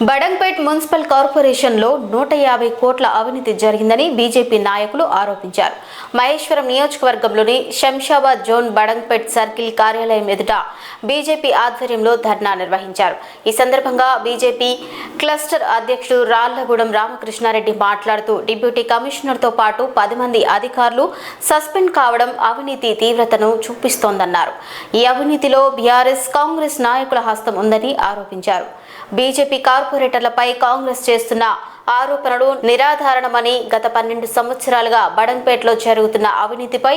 Badangpet municipal కార్పొరేషన్లో 150 కోట్ల అవినీతి జరిగిందని బీజేపీ నాయకులు ఆరోపించారు. మహేశ్వరం నియోజకవర్గంలోని శంషాబాద్ జోన్ బడంగ్పేట్ సర్కిల్ కార్యాలయం ఎదుట బీజేపీ ఆధ్వర్యంలో ధర్నా నిర్వహించారు. ఈ సందర్భంగా బీజేపీ క్లస్టర్ అధ్యక్షుడు రాళ్లగూడెం రామకృష్ణారెడ్డి మాట్లాడుతూ డిప్యూటీ కమిషనర్తో పాటు 10 మంది అధికారులు సస్పెండ్ కావడం అవినీతి తీవ్రతను చూపిస్తోందన్నారు. ఈ అవినీతిలో బీఆర్ఎస్ కాంగ్రెస్ నాయకుల హస్తం ఉందని ఆరోపించారు. బీజేపీ కార్పొరేటర్లపై కాంగ్రెస్ చేస్తున్న ఆరోపణలు నిరాధారణమని గత 12 సంవత్సరాలుగా బడంగ్పేట్లో జరుగుతున్న అవినీతిపై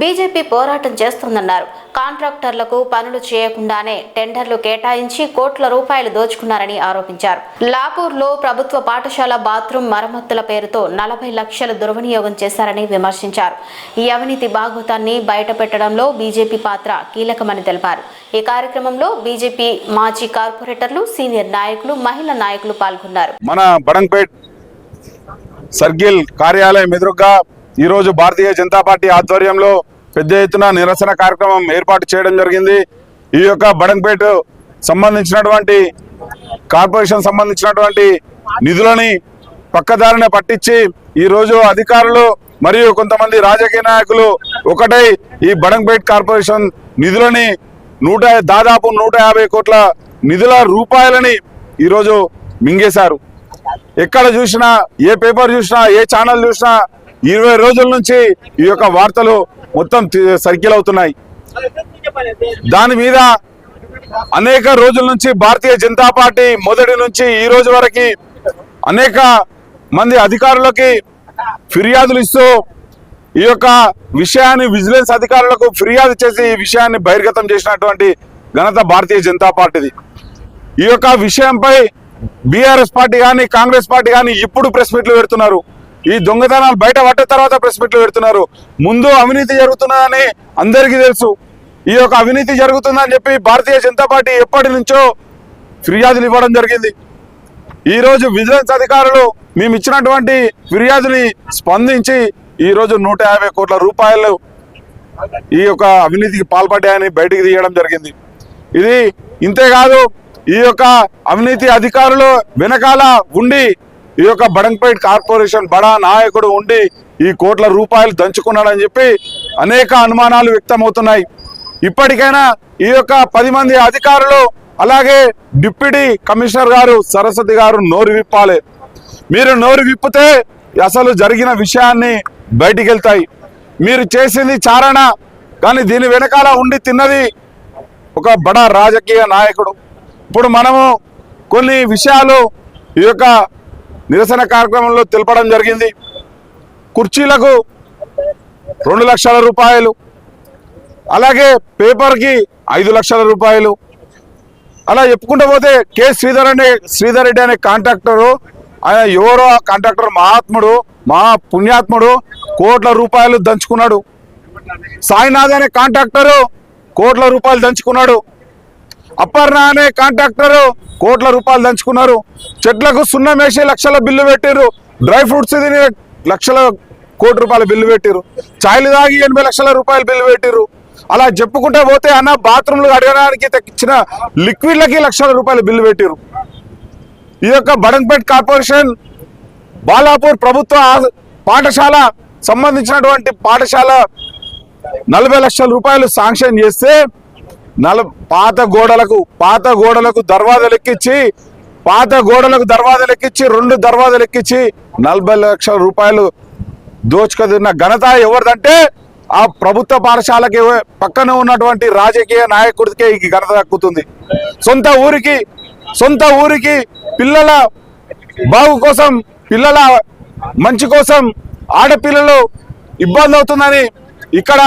బీజేపీ పోరాటం చేస్తోందన్నారు. కాంట్రాక్టర్లకు పనులు చేయకుండానే టెండర్లు కేటాయించి కోట్ల రూపాయలు దోచుకున్నారని ఆరోపించారు. లాపూర్లో ప్రభుత్వ పాఠశాల బాత్రూం మరమ్మతుల పేరుతో 40 లక్షలు దుర్వినియోగం చేశారని విమర్శించారు. ఈ అవినీతి భాగోతాన్ని బయటపెట్టడంలో బీజేపీ పాత్ర కీలకమని తెలిపారు. ఈ కార్యక్రమంలో బీజేపీ మాజీ కార్పొరేటర్లు, సీనియర్ నాయకులు, మహిళా నాయకులు పాల్గొన్నారు. మన బడంగ్పేట్ సర్కిల్ కార్యాలయం ఎదురుగా ఈరోజు భారతీయ జనతా పార్టీ ఆధ్వర్యంలో పెద్ద ఎత్తున నిరసన కార్యక్రమం ఏర్పాటు చేయడం జరిగింది. ఈ యొక్క బడంగ్పేట్ సంబంధించినటువంటి కార్పొరేషన్ సంబంధించినటువంటి నిధులని పక్కదారిన పట్టించి ఈరోజు అధికారులు మరియు కొంతమంది రాజకీయ నాయకులు ఒకటై ఈ బడంగ్పేట్ కార్పొరేషన్ నిధులని దాదాపు 150 కోట్ల నిధుల రూపాయలని ఈరోజు మింగేశారు. ఎక్కడ చూసినా, ఏ పేపర్ చూసినా, ఏ ఛానల్ చూసినా 20 రోజుల నుంచి ఈ యొక్క వార్తలు మొత్తం సర్కిల్ అవుతున్నాయి. దాని మీద అనేక రోజుల నుంచి భారతీయ జనతా పార్టీ మొదటి నుంచి ఈ రోజు వరకు అనేక మంది అధికారులకి ఫిర్యాదులు ఇస్తూ ఈ యొక్క విషయాన్ని విజిలెన్స్ అధికారులకు ఫిర్యాదు చేసి ఈ విషయాన్ని బహిర్గతం చేసినటువంటి ఘనత భారతీయ జనతా పార్టీది. ఈ యొక్క విషయంపై బీఆర్ఎస్ పార్టీ కానీ కాంగ్రెస్ పార్టీ కానీ ఇప్పుడు ప్రెస్ మీట్లు పెడుతున్నారు. ఈ దొంగతనాలు బయట పట్టిన తర్వాత ప్రెస్ మీట్లు పెడుతున్నారు. ముందు అవినీతి జరుగుతున్నదని అందరికీ తెలుసు. ఈ యొక్క అవినీతి జరుగుతుందని చెప్పి భారతీయ జనతా పార్టీ ఎప్పటి నుంచో ఫిర్యాదులు ఇవ్వడం జరిగింది. ఈరోజు విజిలెన్స్ అధికారులు మేము ఇచ్చినటువంటి ఫిర్యాదుని స్పందించి ఈరోజు 150 కోట్ల రూపాయలు ఈ యొక్క అవినీతికి పాల్పడ్డాయని బయటికి తీయడం జరిగింది. ఇది ఇంతేకాదు, ఈ యొక్క అవినీతి అధికారులు వెనకాల ఉండి ఈ యొక్క బడంగ్పేట్ కార్పొరేషన్ బడా నాయకుడు ఉండి ఈ కోట్ల రూపాయలు దంచుకున్నాడని చెప్పి అనేక అనుమానాలు వ్యక్తమవుతున్నాయి. ఇప్పటికైనా ఈ యొక్క 10 మంది అధికారులు అలాగే డిప్యూటీ కమిషనర్ గారు సరస్వతి గారు నోరు విప్పాలి. మీరు నోరు విప్పితే అసలు జరిగిన విషయాన్ని బయటికి వెళ్తాయి. మీరు చేసింది చారణ, కానీ దీని వెనకాల ఉండి తిన్నది ఒక బడా రాజకీయ నాయకుడు. ఇప్పుడు మనము కొన్ని విషయాలు ఈ యొక్క నిరసన కార్యక్రమంలో తెలపడం జరిగింది. కుర్చీలకు 2 లక్షల రూపాయలు, అలాగే పేపర్కి 5 లక్షల రూపాయలు, అలా చెప్పుకుంటూ పోతే కె శ్రీధర్ రెడ్డి అనే కాంట్రాక్టరు, ఆయన ఎవరో కాంట్రాక్టర్ మహాత్ముడు, మహా పుణ్యాత్ముడు, కోట్ల రూపాయలు దంచుకున్నాడు. సాయినాథ్ అనే కాంట్రాక్టరు కోట్ల రూపాయలు దంచుకున్నాడు. అపర్ణ అనే కాంట్రాక్టరు కోట్ల రూపాయలు దంచుకున్నారు. చెట్లకు సున్నం వేసి లక్షల బిల్లు పెట్టిర్రు. డ్రై ఫ్రూట్స్ తిని కోటి రూపాయల బిల్లు పెట్టిర్రు. చాయ్లు తాగి 80 లక్షల రూపాయలు బిల్లు పెట్టిర్రు. అలా చెప్పుకుంటే పోతే అన్న బాత్రూమ్లు అడగడానికి తెచ్చిన లిక్విడ్లకి లక్షల రూపాయలు బిల్లు పెట్టిర్రు. ఈ యొక్క బడంగ్పేట్ కార్పొరేషన్ బాలాపూర్ ప్రభుత్వ పాఠశాల సంబంధించినటువంటి పాఠశాల 40 లక్షల రూపాయలు శాంక్షన్ చేస్తే పాత గోడలకు దర్వాజాలు ఎక్కించి 2 దర్వాజాలు ఎక్కించి 40 లక్షల రూపాయలు దోచుకున్న ఘనత ఎవరిదంటే ఆ ప్రభుత్వ పాఠశాలకి పక్కన ఉన్నటువంటి రాజకీయ నాయకుడికే ఈ ఘనత దక్కుతుంది. సొంత ఊరికి పిల్లల బాగు కోసం, పిల్లల మంచి కోసం ఆడపిల్లలు ఇబ్బంది అవుతుందని ఇక్కడ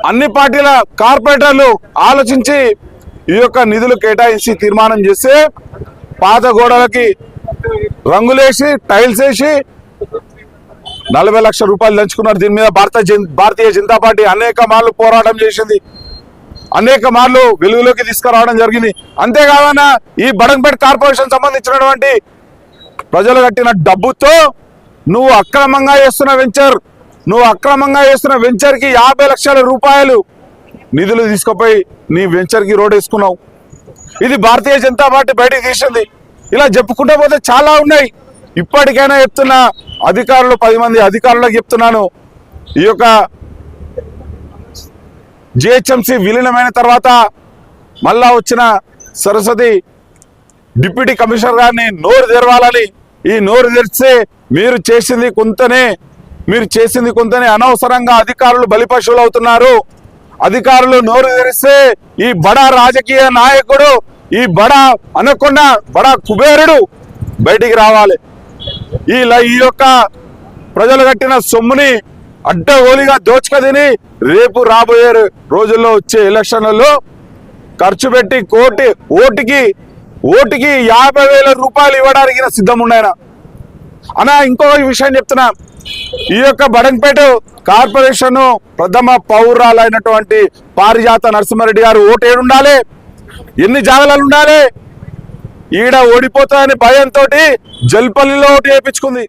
అన్ని పార్టీల కార్పొరేటర్లు ఆలోచించి ఈ యొక్క నిధులు కేటాయించి తీర్మానం చేస్తే పాత గోడలకి రంగులేసి టైల్స్ వేసి 40 లక్షల రూపాయలు దంచుకున్నారు. దీని మీద భారతీయ జనతా పార్టీ అనేక మార్లు పోరాటం చేసింది, అనేక మార్లు వెలుగులోకి తీసుకురావడం జరిగింది. అంతేకాదన్నా ఈ బడంగ్పేట్ కార్పొరేషన్ సంబంధించినటువంటి ప్రజలు కట్టిన డబ్బుతో నువ్వు అక్రమంగా చేస్తున్న వెంచర్కి 50 లక్షల రూపాయలు నిధులు తీసుకుపోయి నీ వెంచర్కి రోడ్ వేసుకున్నావు. ఇది భారతీయ జనతా పార్టీ బయటికి తీసింది. ఇలా చెప్పుకుంటూ పోతే చాలా ఉన్నాయి. ఇప్పటికైనా చెప్తున్నా, అధికారులు 10 మంది అధికారులకు చెప్తున్నాను, ఈ యొక్క జిహెచ్ఎంసీ విలీనమైన తర్వాత మళ్ళా వచ్చిన సరస్వతి డిప్యూటీ కమిషనర్ గారిని నోరు తెరవాలని. ఈ నోరు తెరిస్తే మీరు చేసింది కొంతనే అనవసరంగా అధికారులు బలిపశువులు అవుతున్నారు. అధికారులు నోరు తెరిస్తే ఈ బడా రాజకీయ నాయకుడు, ఈ బడా అనకుండా బడా కుబేరుడు బయటికి రావాలి. ఈ యొక్క ప్రజలు కట్టిన సొమ్ముని అడ్డగోలిగా దోచుకదిని రేపు రాబోయే రోజుల్లో వచ్చే ఎలక్షన్లలో ఖర్చు పెట్టి ఓటుకి 50,000 రూపాయలు ఇవ్వడానికి సిద్ధం ఉన్నాయన. అన్న ఇంకొక విషయం చెప్తున్నా, ఈ యొక్క బడంగపేట కార్పొరేషన్ ప్రథమ పౌరాలైనటువంటి పారిజాత నరసింహారెడ్డి గారు ఓటు ఏడుండాలి, ఎన్ని జాగాలు ఉండాలి? ఈడ ఓడిపోతాయని భయంతో జల్పల్లిలో ఓటు వేయించుకుంది.